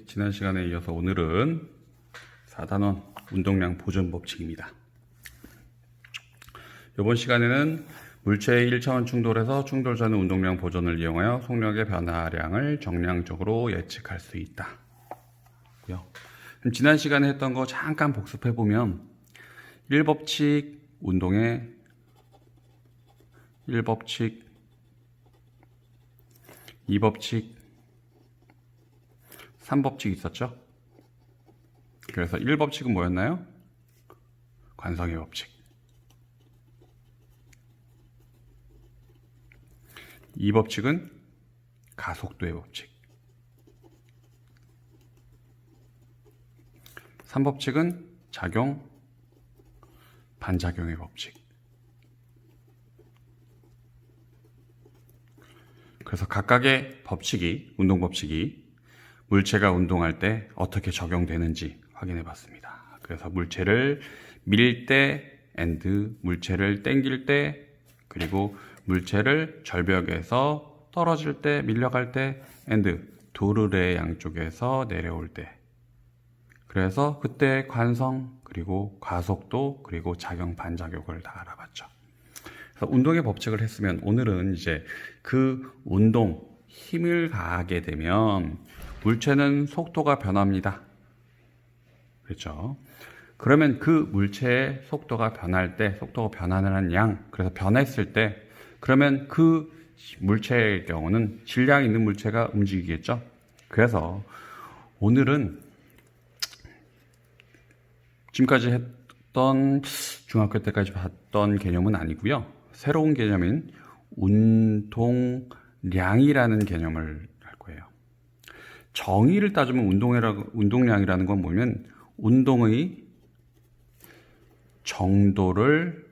지난 시간에 이어서 오늘은 4단원 운동량 보존 법칙입니다. 이번 시간에는 물체의 1차원 충돌에서 충돌 전의 운동량 보존을 이용하여 속력의 변화량을 정량적으로 예측할 수 있다. 그럼 지난 시간에 했던 거 잠깐 복습해 보면 1법칙 운동의 1법칙, 2법칙, 3법칙이 있었죠? 그래서 1법칙은 뭐였나요? 관성의 법칙. 2법칙은 가속도의 법칙. 3법칙은 작용, 반작용의 법칙. 그래서 각각의 법칙이, 운동 법칙이 물체가 운동할 때 어떻게 적용되는지 확인해 봤습니다. 그래서 물체를 밀 때 and, 물체를 당길 때, 그리고 물체를 절벽에서 떨어질 때, 밀려갈 때 and, 도르래 양쪽에서 내려올 때. 그래서 그때 관성, 그리고 가속도, 그리고 작용, 반작용을 다 알아봤죠. 그래서 운동의 법칙을 했으면 오늘은 이제 그 운동, 힘을 가하게 되면 물체는 속도가 변합니다. 그렇죠? 그러면 그 물체의 속도가 변할 때, 속도가 변하는 양, 그래서 변했을 때, 그러면 그 물체의 경우는 질량 있는 물체가 움직이겠죠? 그래서 오늘은 지금까지 했던 중학교 때까지 봤던 개념은 아니고요. 새로운 개념인 운동량이라는 개념을 할 거예요. 정의를 따지면 운동량이라는 건 뭐냐면 운동의 정도를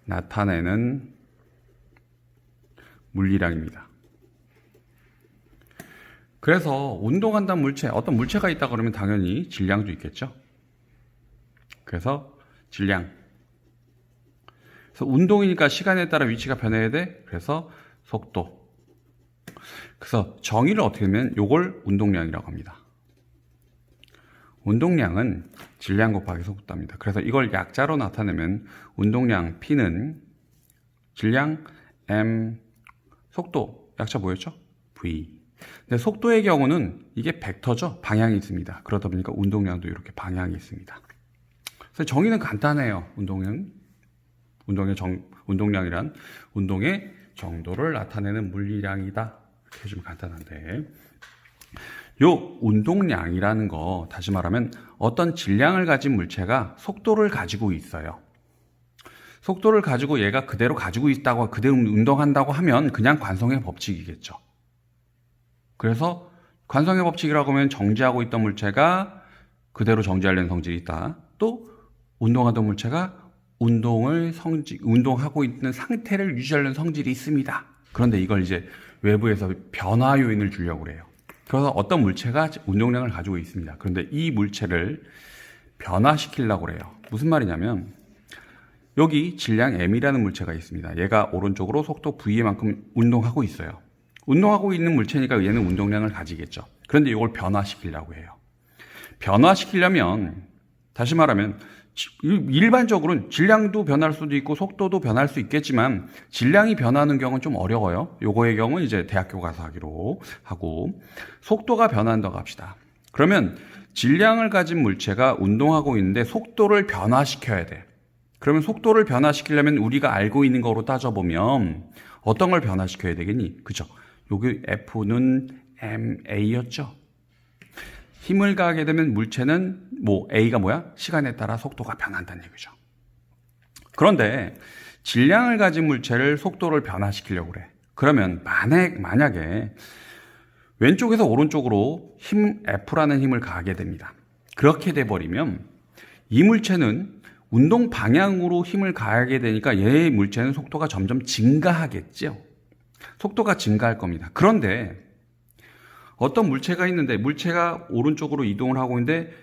나타내는 물리량입니다. 그래서 운동한다는 물체, 어떤 물체가 있다 그러면 당연히 질량도 있겠죠. 그래서 질량. 그래서 운동이니까 시간에 따라 위치가 변해야 돼. 그래서 속도. 그래서 정의를 어떻게 하면 이걸 운동량이라고 합니다. 운동량은 질량 곱하기 속도입니다. 그래서 이걸 약자로 나타내면 운동량 P는 질량 M, 속도 약자 뭐였죠? V. 근데 속도의 경우는 이게 벡터죠. 방향이 있습니다. 그러다 보니까 운동량도 이렇게 방향이 있습니다. 그래서 정의는 간단해요. 운동량이란 운동의 정도를 나타내는 물리량이다. 이렇게 해주면 간단한데, 요 운동량이라는 거, 다시 말하면 어떤 질량을 가진 물체가 속도를 가지고 있어요. 속도를 가지고 얘가 그대로 가지고 있다고, 그대로 운동한다고 하면 그냥 관성의 법칙이겠죠. 그래서 관성의 법칙이라고 하면 정지하고 있던 물체가 그대로 정지하려는 성질이 있다. 또 운동하던 물체가 운동하고 있는 상태를 유지하려는 성질이 있습니다. 그런데 이걸 이제 외부에서 변화 요인을 주려고 그래요. 그래서 어떤 물체가 운동량을 가지고 있습니다. 그런데 이 물체를 변화시키려고 그래요. 무슨 말이냐면 여기 질량 M이라는 물체가 있습니다. 얘가 오른쪽으로 속도 V만큼 운동하고 있어요. 운동하고 있는 물체니까 얘는 운동량을 가지겠죠. 그런데 이걸 변화시키려고 해요. 변화시키려면 다시 말하면 일반적으로는 질량도 변할 수도 있고 속도도 변할 수 있겠지만 질량이 변하는 경우는 좀 어려워요. 요거의 경우는 이제 대학교 가서 하기로 하고, 속도가 변한다고 합시다. 그러면 질량을 가진 물체가 운동하고 있는데 속도를 변화시켜야 돼. 그러면 속도를 변화시키려면 우리가 알고 있는 거로 따져보면 어떤 걸 변화시켜야 되겠니? 그죠? 여기 F는 MA였죠? 힘을 가하게 되면 물체는 A가 뭐야? 시간에 따라 속도가 변한다는 얘기죠. 그런데 질량을 가진 물체를 속도를 변화시키려고 그래. 그러면 만약에 왼쪽에서 오른쪽으로 힘 F라는 힘을 가하게 됩니다. 그렇게 돼버리면 이 물체는 운동 방향으로 힘을 가하게 되니까 얘의 물체는 속도가 점점 증가하겠죠. 속도가 증가할 겁니다. 그런데 어떤 물체가 있는데 물체가 오른쪽으로 이동을 하고 있는데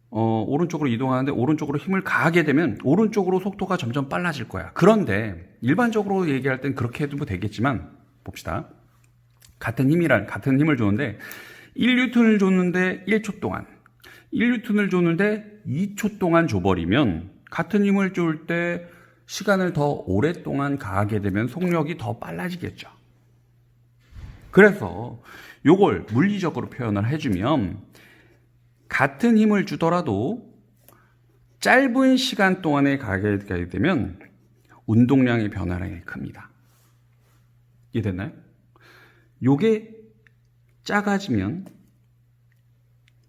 오른쪽으로 이동하는데 오른쪽으로 힘을 가하게 되면 오른쪽으로 속도가 점점 빨라질 거야. 그런데 일반적으로 얘기할 땐 그렇게 해도 되겠지만 봅시다. 같은 힘을 주는데 1뉴턴을 줬는데 1초 동안, 1뉴턴을 줬는데 2초 동안 줘버리면 같은 힘을 줄 때 시간을 더 오랫동안 가하게 되면 속력이 더 빨라지겠죠. 그래서 요걸 물리적으로 표현을 해주면 같은 힘을 주더라도 짧은 시간 동안에 가게 되면 운동량의 변화량이 큽니다. 이해됐나요? 요게 작아지면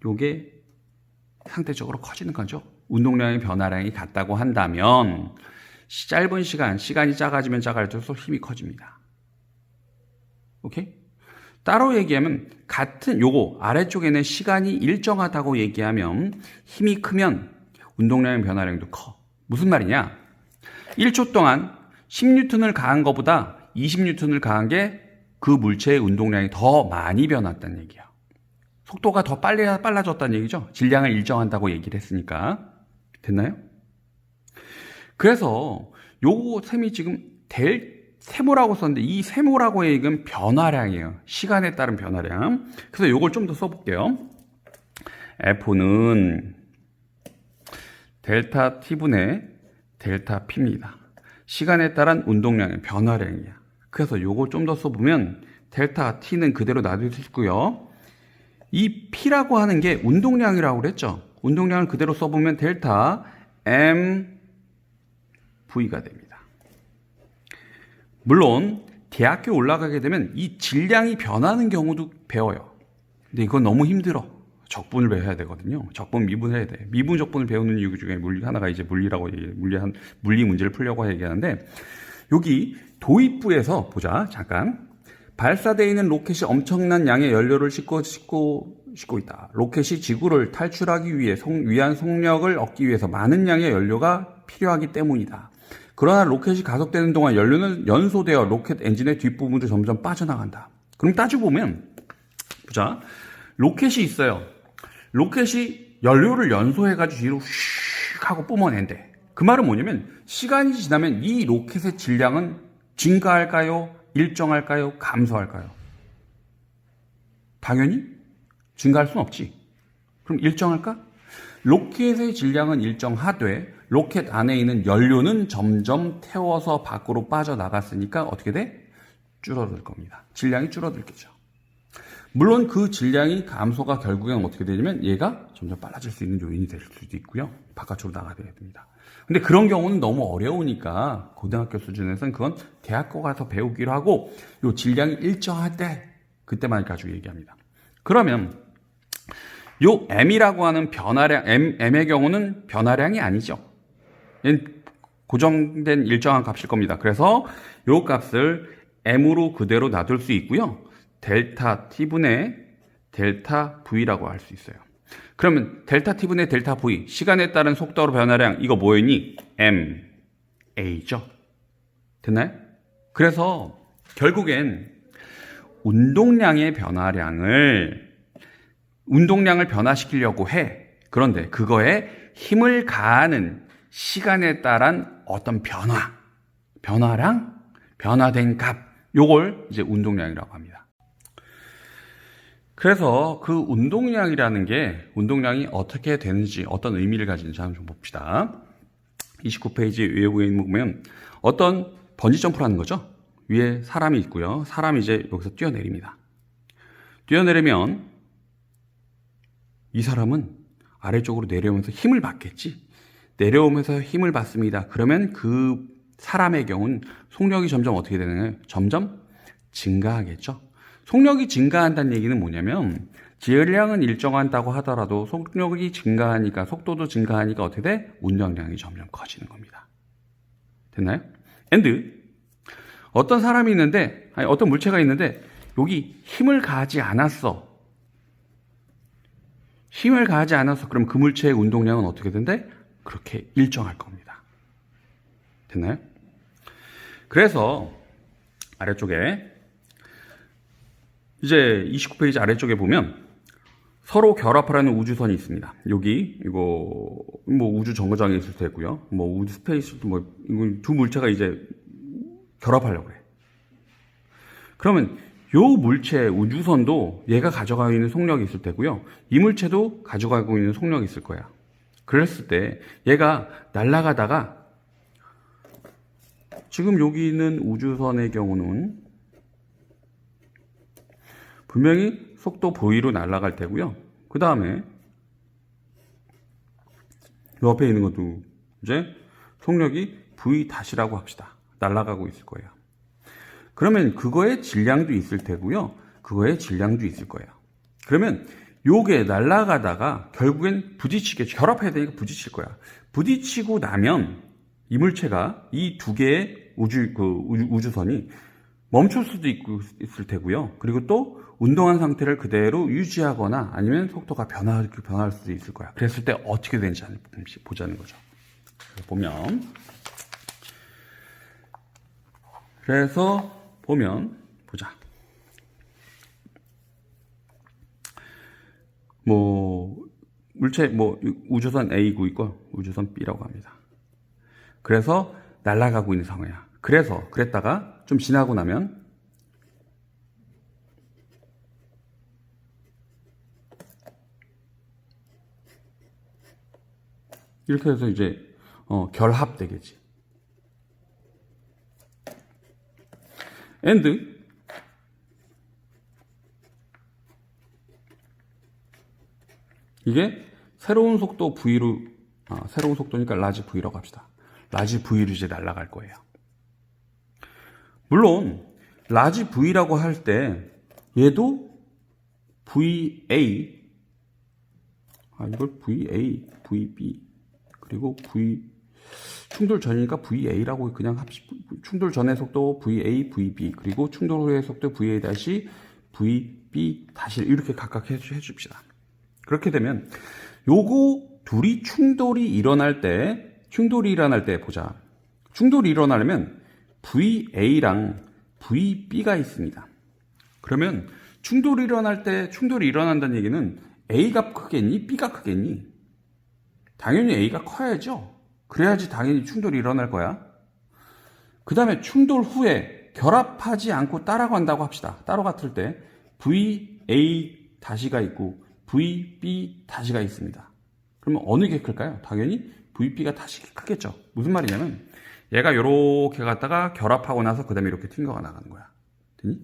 요게 상대적으로 커지는 거죠. 운동량의 변화량이 같다고 한다면 짧은 시간이 작아지면 작아질수록 힘이 커집니다. 오케이? 따로 얘기하면 같은 요거 아래쪽에는 시간이 일정하다고 얘기하면 힘이 크면 운동량의 변화량도 커. 무슨 말이냐? 1초 동안 10뉴턴을 가한 것보다 20뉴턴을 가한 게 그 물체의 운동량이 더 많이 변했다는 얘기야. 속도가 더 빨라졌다는 얘기죠. 질량을 일정한다고 얘기를 했으니까. 됐나요? 그래서 요 셈이 지금 세모라고 썼는데 이 세모라고 얘기는 변화량이에요. 시간에 따른 변화량. 그래서 요걸 좀 더 써볼게요. F는 델타 T분의 델타 P입니다. 시간에 따른 운동량의 변화량이야. 그래서 요거 좀 더 써보면 델타 T는 그대로 놔둘 수 있고요. 이 P라고 하는 게 운동량이라고 그랬죠. 운동량을 그대로 써보면 델타 MV가 됩니다. 물론 대학교 올라가게 되면 이 질량이 변하는 경우도 배워요. 근데 이건 너무 힘들어. 적분을 배워야 되거든요. 적분, 미분 해야 돼. 미분, 적분을 배우는 이유 중에 하나가 이제 물리라고 물리 문제를 풀려고 얘기하는데, 여기 도입부에서 보자. 잠깐. 발사되어 있는 로켓이 엄청난 양의 연료를 싣고 있다. 로켓이 지구를 탈출하기 위한 속력을 얻기 위해서 많은 양의 연료가 필요하기 때문이다. 그러나 로켓이 가속되는 동안 연료는 연소되어 로켓 엔진의 뒷부분도 점점 빠져나간다. 그럼 따지고 보면, 보자. 로켓이 있어요. 로켓이 연료를 연소해가지고 뒤로 휙 하고 뿜어낸대. 그 말은 뭐냐면 시간이 지나면 이 로켓의 질량은 증가할까요? 일정할까요? 감소할까요? 당연히 증가할 수는 없지. 그럼 일정할까? 로켓의 질량은 일정하되 로켓 안에 있는 연료는 점점 태워서 밖으로 빠져나갔으니까 어떻게 돼? 줄어들 겁니다. 질량이 줄어들겠죠. 물론 그 질량이 감소가 결국엔 어떻게 되냐면 얘가 점점 빨라질 수 있는 요인이 될 수도 있고요. 바깥으로 나가게 됩니다. 근데 그런 경우는 너무 어려우니까 고등학교 수준에서는 그건 대학교 가서 배우기로 하고 요 질량이 일정할 때 그때만 가지고 얘기합니다. 그러면 요 M이라고 하는 변화량, M의 경우는 변화량이 아니죠. 얘는 고정된 일정한 값일 겁니다. 그래서 요 값을 M으로 그대로 놔둘 수 있고요. 델타 T분의 델타 V라고 할 수 있어요. 그러면 델타 T분의 델타 V, 시간에 따른 속도로 변화량, 이거 뭐였니? MA죠. 됐나요? 그래서 결국엔 운동량의 운동량을 변화시키려고 해. 그런데 그거에 힘을 가하는 시간에 따른 어떤 변화량, 변화된 값, 요걸 이제 운동량이라고 합니다. 그래서 그 운동량이 어떻게 되는지, 어떤 의미를 가지는지 한번 좀 봅시다. 29페이지 위에 보면 어떤 번지 점프를 하는 거죠. 위에 사람이 있고요. 사람이 이제 여기서 뛰어내립니다. 뛰어내리면 이 사람은 아래쪽으로 내려오면서 힘을 받겠지. 내려오면서 힘을 받습니다. 그러면 그 사람의 경우는 속력이 점점 어떻게 되나요? 점점 증가하겠죠. 속력이 증가한다는 얘기는 뭐냐면 질량은 일정한다고 하더라도 속력이 증가하니까, 속도도 증가하니까 어떻게 돼? 운동량이 점점 커지는 겁니다. 됐나요? 어떤 사람이 있는데, 어떤 물체가 있는데 여기 힘을 가하지 않았어. 그럼 그 물체의 운동량은 어떻게 된대? 그렇게 일정할 겁니다. 됐나요? 그래서 아래쪽에 이제 29페이지 아래쪽에 보면 서로 결합하라는 우주선이 있습니다. 여기 이거 뭐 우주 정거장에 있을 수도 있고요. 뭐 우주 스페이스도 두 물체가 이제 결합하려고 해. 그러면 요 물체 우주선도 얘가 가져가고 있는 속력이 있을 테고요. 이 물체도 가져가고 있는 속력이 있을 거야. 그랬을 때 얘가 날아가다가 지금 여기 있는 우주선의 경우는 분명히 속도 v로 날아갈 테고요. 그 다음에 옆에 있는 것도 이제 속력이 v-라고 합시다. 날아가고 있을 거예요. 그러면 그거의 질량도 있을 테고요. 그거의 질량도 있을 거예요. 그러면 요게 날아가다가 결국엔 부딪히겠죠. 결합해야 되니까 부딪힐 거야. 부딪히고 나면 이 물체가 이 두 개의 우주선이 멈출 수도 있을 테고요. 그리고 또 운동한 상태를 그대로 유지하거나 아니면 속도가 변할 수도 있을 거야. 그랬을 때 어떻게 되는지 보자는 거죠. 보자. 물체 우주선 A고 있고 우주선 B라고 합니다. 그래서 날아가고 있는 상황이야. 그랬다가 좀 지나고 나면 이렇게 해서 이제 결합되겠지. and 이게 새로운 속도 V로 새로운 속도니까 라지 V라고 합시다. 라지 V로 이제 날아갈 거예요. 물론 라지 V라고 할 때 얘도 VA 이걸 VA, VB 그리고 충돌 전이니까 VA라고 그냥 충돌 전의 속도 VA, VB 그리고 충돌 후의 속도 VA 다시 VB 다시 이렇게 각각 해줍시다. 그렇게 되면 요거 둘이 충돌이 일어날 때 보자. 충돌이 일어나려면 VA랑 VB가 있습니다. 그러면 충돌이 일어난다는 얘기는 A가 크겠니? B가 크겠니? 당연히 A가 커야죠. 그래야지 당연히 충돌이 일어날 거야. 그 다음에 충돌 후에 결합하지 않고 따라간다고 합시다. 따라갔을 때 VA 다시가 있고 VB 다시가 있습니다. 그러면 어느 게 클까요? 당연히 VB가 다시 크겠죠. 무슨 말이냐면 얘가 이렇게 갔다가 결합하고 나서 그 다음에 이렇게 튕겨가 나가는 거야. 됐니?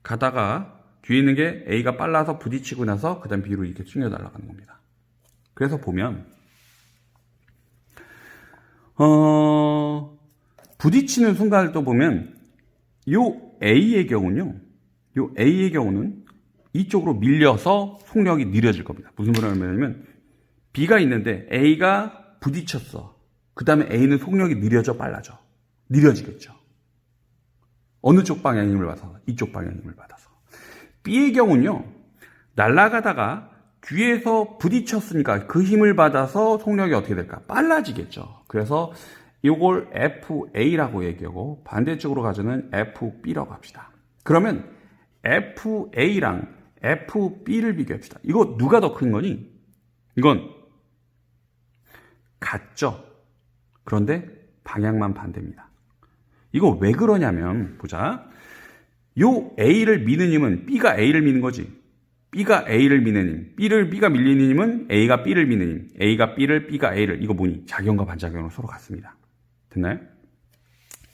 가다가 뒤에 있는 게 A가 빨라서 부딪히고 나서 그 다음 B로 이렇게 튕겨 날아가는 겁니다. 그래서 보면 부딪히는 순간을 또 보면 요 A의 경우는 이쪽으로 밀려서 속력이 느려질 겁니다. 무슨 말이냐면 B가 있는데 A가 부딪혔어. 그 다음에 A는 속력이 빨라져. 느려지겠죠. 어느 쪽 방향의 힘을 받아서? 이쪽 방향의 힘을 받아서. B의 경우는요, 날아가다가 뒤에서 부딪혔으니까 그 힘을 받아서 속력이 어떻게 될까? 빨라지겠죠. 그래서 이걸 FA라고 얘기하고 반대쪽으로 가져는 FB라고 합시다. 그러면 FA랑 FB를 비교합시다. 이거 누가 더 큰 거니? 이건 같죠. 그런데 방향만 반대입니다. 이거 왜 그러냐면 보자. 요 A를 미는 힘은 B가 A를 미는 거지. B가 A를 미는 힘. B가 밀리는 힘은 A가 B를 미는 힘. A가 B를, B가 A를. 이거 뭐니? 작용과 반작용으로 서로 같습니다. 됐나요?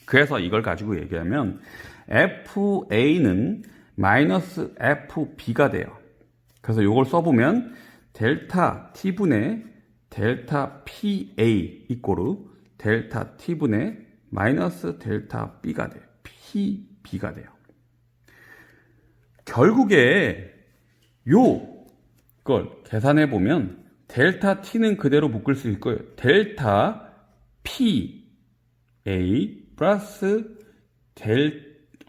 그래서 이걸 가지고 얘기하면 FA는 마이너스 FB가 돼요. 그래서 이걸 써보면 델타 T분의 델타 PA 이꼬르 델타 T분의 마이너스 델타 B가 돼요. PB가 돼요. 결국에 요걸 계산해 보면 델타 T는 그대로 묶을 수 있고요. 델타 PA 플러스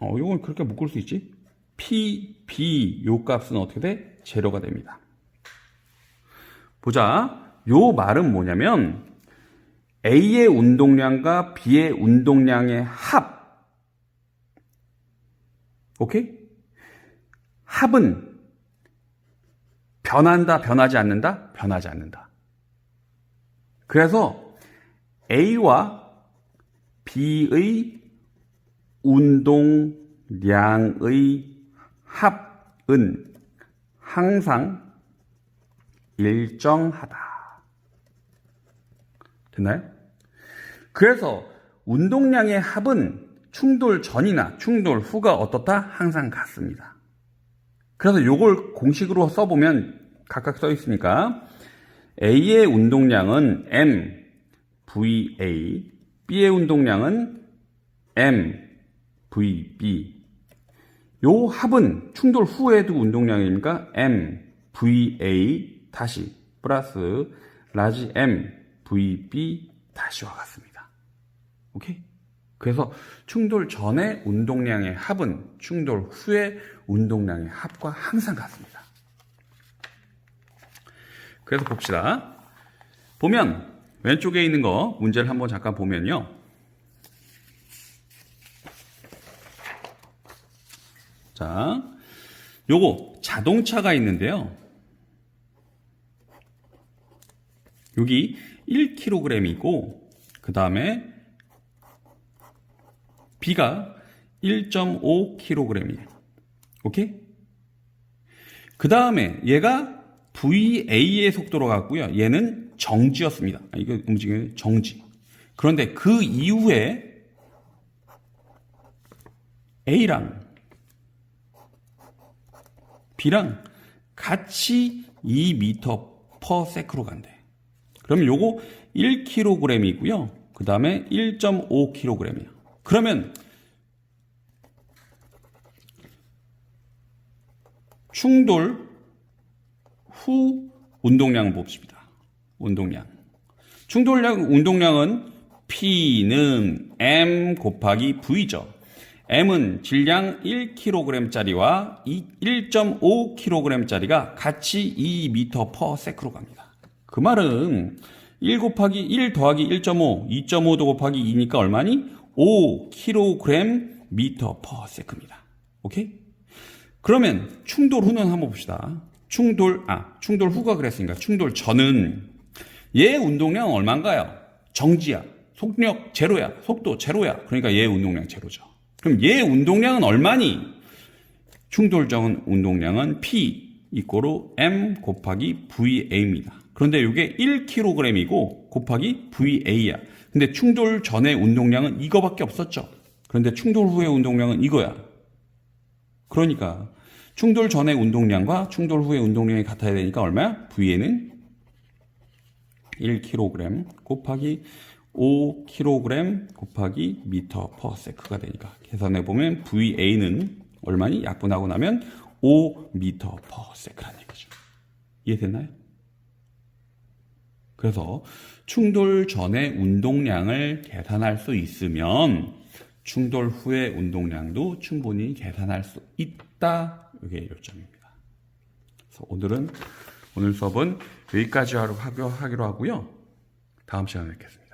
요건 그렇게 묶을 수 있지? PB 요 값은 어떻게 돼? 제로가 됩니다. 보자. 요 말은 뭐냐면 A의 운동량과 B의 운동량의 합. 오케이? 합은 변한다, 변하지 않는다? 변하지 않는다. 그래서 A와 B의 운동량의 합은 항상 일정하다. 됐나요? 그래서 운동량의 합은 충돌 전이나 충돌 후가 어떻다? 항상 같습니다. 그래서 이걸 공식으로 써보면 각각 써 있으니까 A의 운동량은 M, VA, B의 운동량은 M, VB. 요 합은 충돌 후에도 운동량이니까 M, VA 다시 플러스 라지 M, VB 다시와 같습니다. 오케이? 그래서 충돌 전의 운동량의 합은 충돌 후의 운동량의 합과 항상 같습니다. 그래서 봅시다. 보면 왼쪽에 있는 거 문제를 한번 잠깐 보면요. 자, 요거 자동차가 있는데요. 여기 1kg이고 그 다음에 B가 1.5kg이에요. 오케이? 그 다음에 얘가 VA의 속도로 갔고요. 얘는 정지였습니다. 이거 움직이는 정지. 그런데 그 이후에 A랑 B랑 같이 2m/s로 간대. 그러면 요거 1kg이고요. 그 다음에 1.5kg이에요. 그러면 충돌 후 운동량 봅시다. 운동량. 충돌량 운동량은 P는 M 곱하기 V죠. M은 질량 1kg짜리와 1.5kg짜리가 같이 2m/s로 갑니다. 그 말은 1 더하기 1.5, 2.5도 곱하기 2니까 얼마니? 5kgm/s입니다. 오케이? 그러면 충돌 후는 한번 봅시다. 충돌 후가 그랬으니까 충돌 전은 얘 운동량은 얼마인가요? 정지야. 속력 제로야. 속도 제로야. 그러니까 얘 운동량 제로죠. 그럼 얘 운동량은 얼마니? 충돌 전 운동량은 P 이꼬르 M 곱하기 VA입니다. 그런데 이게 1kg이고 곱하기 VA야. 근데 충돌 전의 운동량은 이거밖에 없었죠. 그런데 충돌 후의 운동량은 이거야. 그러니까 충돌 전의 운동량과 충돌 후의 운동량이 같아야 되니까 얼마야? VA는 1kg 곱하기 5kg 곱하기 m/s가 되니까 계산해보면 VA는 얼마니? 약분하고 나면 5m/s라는 얘기죠. 이해됐나요? 그래서 충돌 전의 운동량을 계산할 수 있으면 충돌 후의 운동량도 충분히 계산할 수 있다. 이게 요점입니다. 그래서 오늘 수업은 여기까지 하기로 하고요. 다음 시간에 뵙겠습니다.